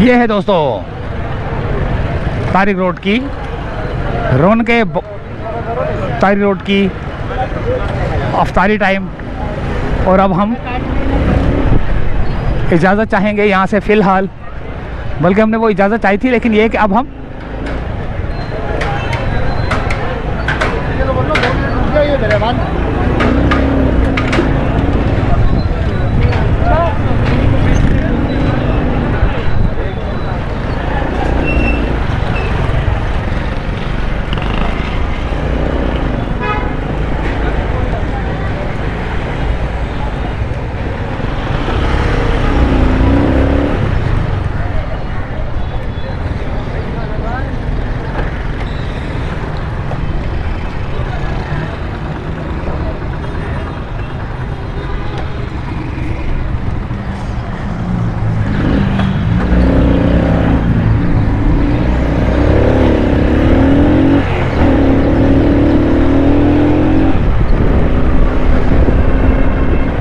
ये है दोस्तों तारिक रोड की तारिक रोड की अफ्तारी टाइम। और अब हम इजाज़त चाहेंगे यहाँ से फ़िलहाल, बल्कि हमने वो इजाज़त चाही थी, लेकिन ये है कि अब हम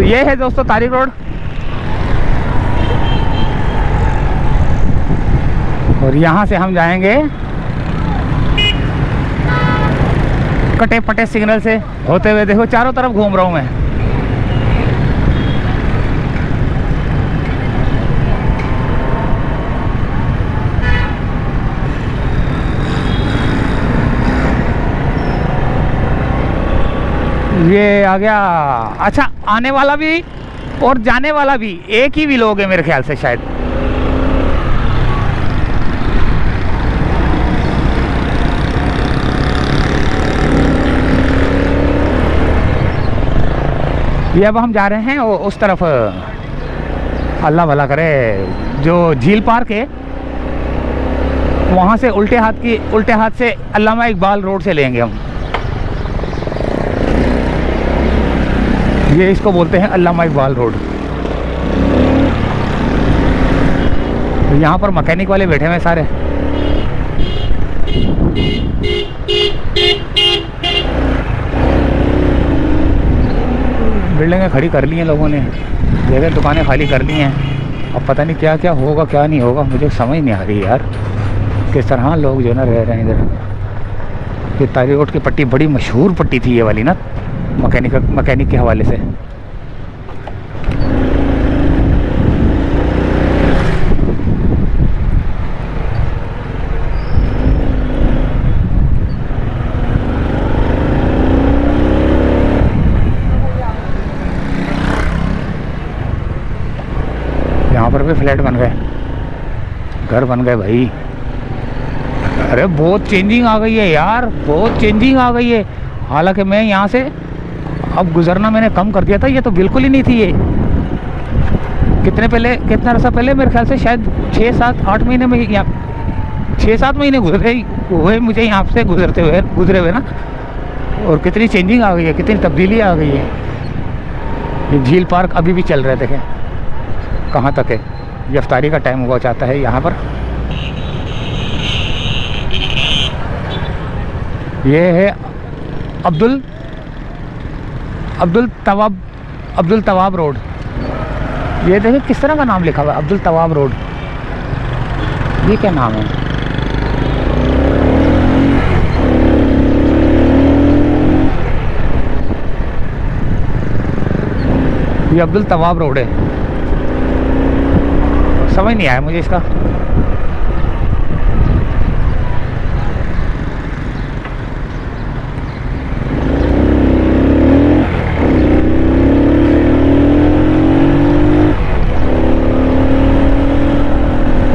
ये है दोस्तों तारिक रोड। और यहाँ से हम जाएंगे कटे पटे सिग्नल से होते हुए। देखो चारों तरफ घूम रहा हूँ मैं। ये आ गया। अच्छा, आने वाला भी और जाने वाला भी एक ही लोग है मेरे ख्याल से शायद। ये अब हम जा रहे हैं उस तरफ, अल्लाह भला करे, जो झील पार्क है वहाँ से उल्टे हाथ से अल्लामा इकबाल रोड से लेंगे हम। ये इसको बोलते हैं अल्लामा इकबाल रोड। तो यहाँ पर मैकेनिक वाले बैठे हुए सारे। बिल्डिंगें खड़ी कर ली हैं लोगों ने, जगह दुकानें खाली कर ली हैं। अब पता नहीं क्या क्या होगा क्या नहीं होगा, मुझे समझ नहीं आ रही यार किस तरह लोग जो ना रह रहे हैं इधर। ये तारिक रोड की पट्टी बड़ी मशहूर पट्टी थी ये वाली ना, मैकेनिक के हवाले से। यहाँ पर भी फ्लैट बन गए, घर बन गए भाई। अरे बहुत चेंजिंग आ गई है यार, बहुत चेंजिंग आ गई है। हालांकि मैं यहाँ से अब गुजरना मैंने कम कर दिया था, ये तो बिल्कुल ही नहीं थी ये। कितना अर्सा पहले, मेरे ख्याल से शायद 6-7-8 महीने में, या 6-7 महीने गुजरे हुए मुझे यहाँ से गुजरे हुए ना। और कितनी चेंजिंग आ गई है, कितनी तब्दीली आ गई है। ये झील पार्क अभी भी चल रहे, देखें कहाँ तक है। ये इफ्तारी का टाइम हुआ चाहता है यहाँ पर। ये है अब्दुल तवाब रोड। ये देखिए किस तरह का नाम लिखा हुआ है, अब्दुल तवाब रोड। ये क्या नाम है? ये अब्दुल तवाब रोड है। समझ नहीं आया मुझे इसका।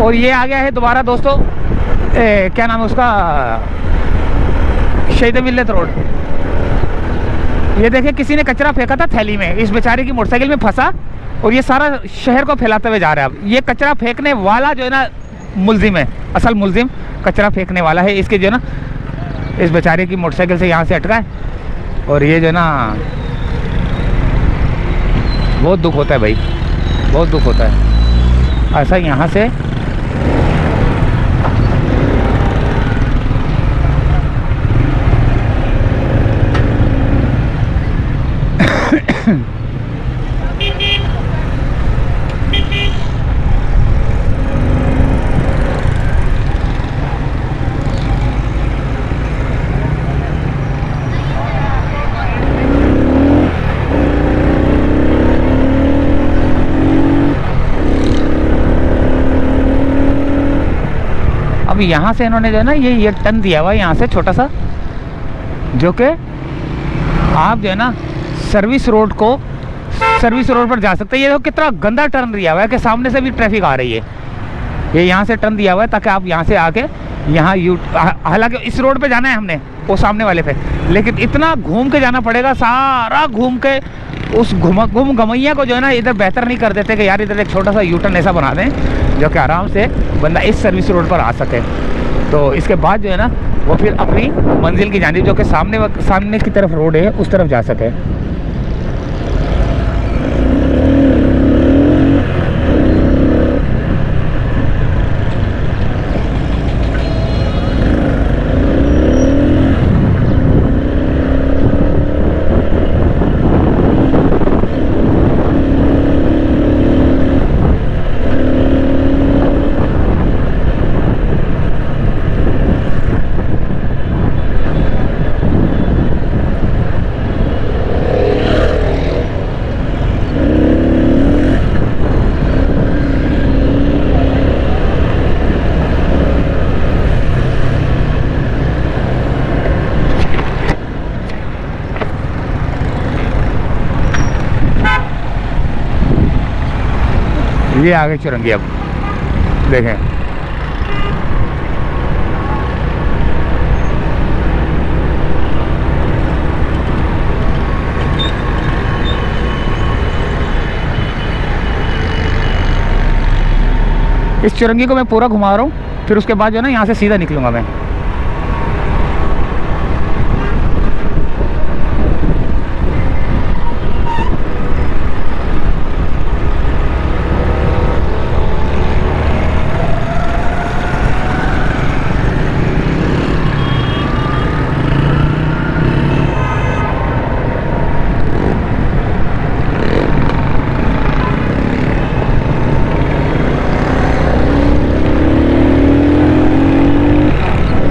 और ये आ गया है दोबारा दोस्तों, क्या नाम है उसका, शहीद मिल्लत रोड। ये देखिए किसी ने कचरा फेंका था थैली में, इस बेचारे की मोटरसाइकिल में फंसा और ये सारा शहर को फैलाते हुए जा रहा है। अब ये कचरा फेंकने वाला जो है ना मुल्जिम है, असल मुल्जिम कचरा फेंकने वाला है। इसके जो है ना इस बेचारे की मोटरसाइकिल से यहाँ से अटका है। और ये जो है ना बहुत दुख होता है भाई, बहुत दुख होता है। ऐसा यहाँ से अब यहाँ से इन्होंने जो है ना ये टर्न दिया हुआ है यहाँ से छोटा सा, जो कि आप जो है ना सर्विस रोड पर जा सकते हैं। ये तो कितना गंदा टर्न दिया हुआ है कि सामने से भी ट्रैफिक आ रही है। ये यहाँ से टर्न दिया हुआ है ताकि आप यहाँ से आके यहाँ हालांकि इस रोड पे जाना है हमने, वो सामने वाले पे, लेकिन इतना घूम के जाना पड़ेगा, सारा घूम के उस घुमैया को जो है ना इधर बेहतर नहीं कर देते कि यार इधर एक छोटा सा यू टर्न ऐसा बना दें जो कि आराम से बंदा इस सर्विस रोड पर आ सके। तो इसके बाद जो है ना वो फिर अपनी मंजिल की जानिब, जो कि सामने की तरफ रोड है, उस तरफ जा सके। ये आगे चुरंगी, अब देखें इस चुरंगी को मैं पूरा घुमा रहा हूँ, फिर उसके बाद जो है ना यहाँ से सीधा निकलूँगा मैं।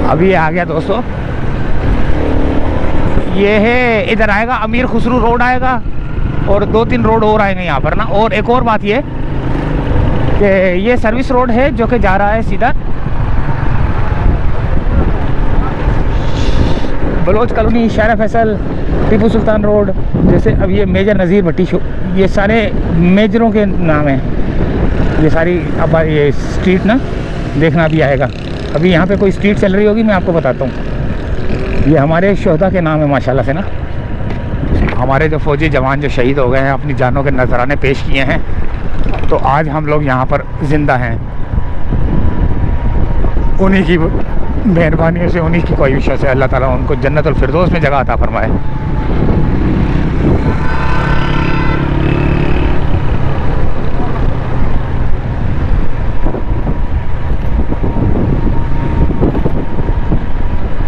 अभी ये आ गया दोस्तों, ये है इधर आएगा अमीर खुसरू रोड आएगा, और 2-3 रोड और आएंगे यहाँ पर ना। और एक और बात ये कि ये सर्विस रोड है जो कि जा रहा है सीधा बलोच कॉलोनी, शारा फैसल, टीपू सुल्तान रोड, जैसे अब ये मेजर नज़ीर भट्टी, ये सारे मेजरों के नाम हैं ये सारी। अब ये स्ट्रीट ना देखना भी आएगा। अभी यहाँ पे कोई स्ट्रीट चल रही होगी, मैं आपको बताता हूँ। ये हमारे शोहदा के नाम है माशाल्लाह से ना, हमारे जो फौजी जवान जो शहीद हो गए हैं, अपनी जानों के नजराने पेश किए हैं, तो आज हम लोग यहाँ पर ज़िंदा हैं। उन्हीं की मेहरबानी से, उन्हीं की ख्वाहिशों से अल्लाह ताला उनको जन्नतुल फिरदौस में जगह अता फरमाए।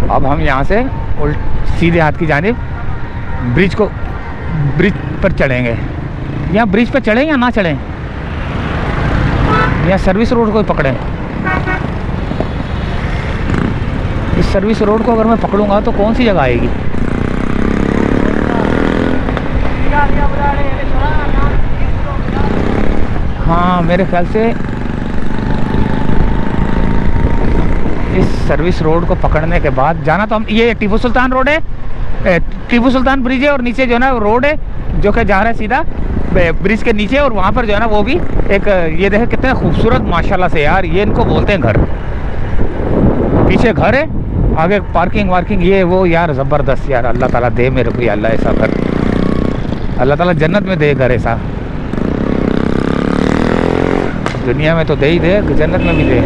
अब हम यहाँ से सीधे हाथ की जानिब ब्रिज पर चढ़ेंगे। यहाँ ब्रिज पर चढ़ें या ना चढ़ें, या सर्विस रोड को पकड़ें। इस सर्विस रोड को अगर मैं पकड़ूंगा तो कौन सी जगह आएगी? हाँ मेरे ख्याल से इस सर्विस रोड को पकड़ने के बाद जाना तो हम, ये टीपू सुल्तान रोड है, टीपू सुल्तान ब्रिज है, और नीचे जो है ना रोड है जो कि जा रहा है सीधा ब्रिज के नीचे। और वहाँ पर जो है ना वो भी एक, ये देखे कितने खूबसूरत माशाल्लाह से यार, ये इनको बोलते हैं घर। पीछे घर है, आगे पार्किंग वार्किंग, ये वो यार ज़बरदस्त यार। अल्लाह ताला दे मेरे को अल्लाह ऐसा घर, अल्लाह ताला जन्नत में दे घर ऐसा, दुनिया में तो दे ही दे, जन्नत में भी दे।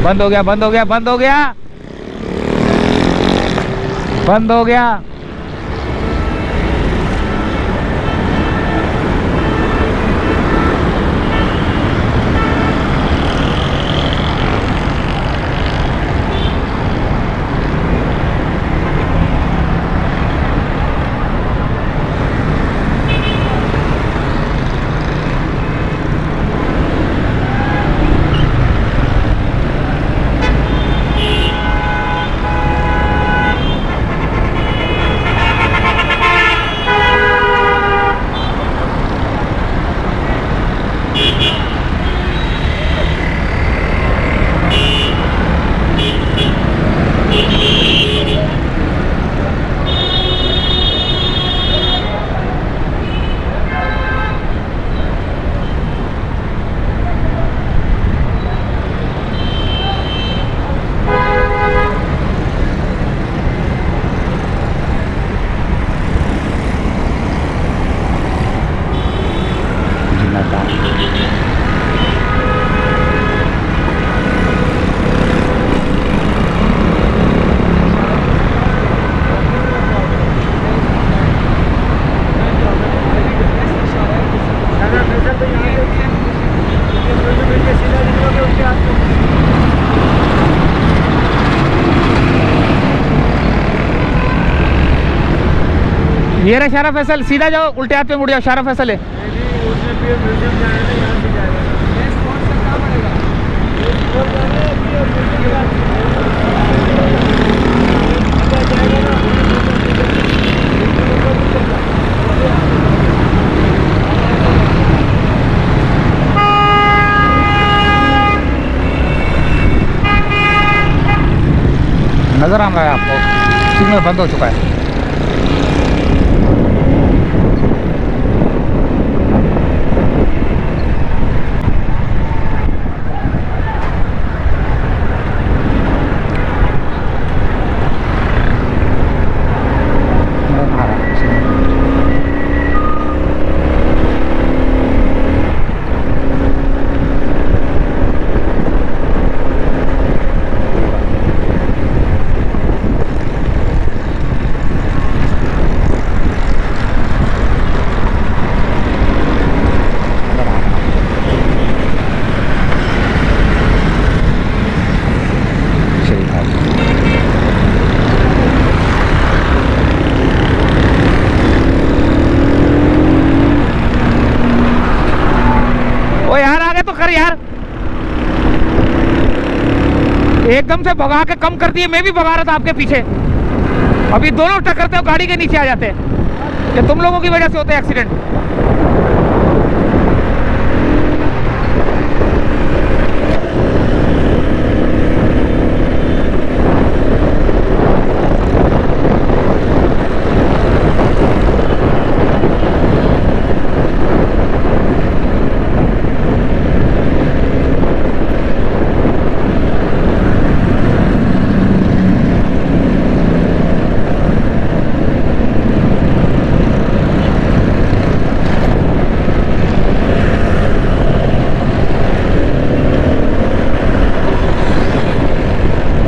बंद हो गया, बंद हो गया, बंद हो गया, बंद हो गया। ये रहा शारा फैसल, सीधा जाओ, उल्टे हाथ पे मुड़ जाओ, शारा फैसल है। नजर आ रहा है आपको, सिग्नल बंद हो चुका है। यार एकदम से भगा के कम कर दिए, मैं भी भगा रहा था आपके पीछे, अभी दोनों टक्करते हो गाड़ी के नीचे आ जाते हैं। ये तुम लोगों की वजह से होते हैं एक्सीडेंट।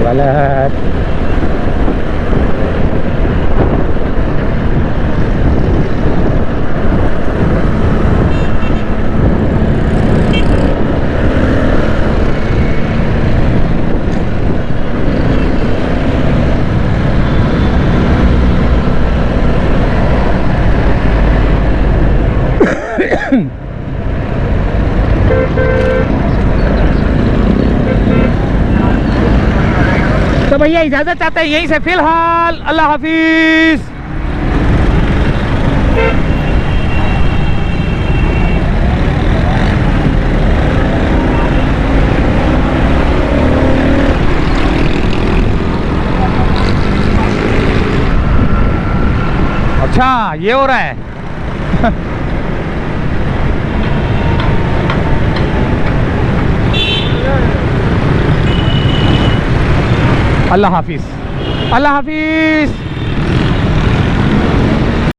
गलत। तो भैया इजाजत चाहते हैं यहीं से फिलहाल, अल्लाह हाफिज। अच्छा ये हो रहा है। अल्लाह हाफिज, अल्लाह हाफिज।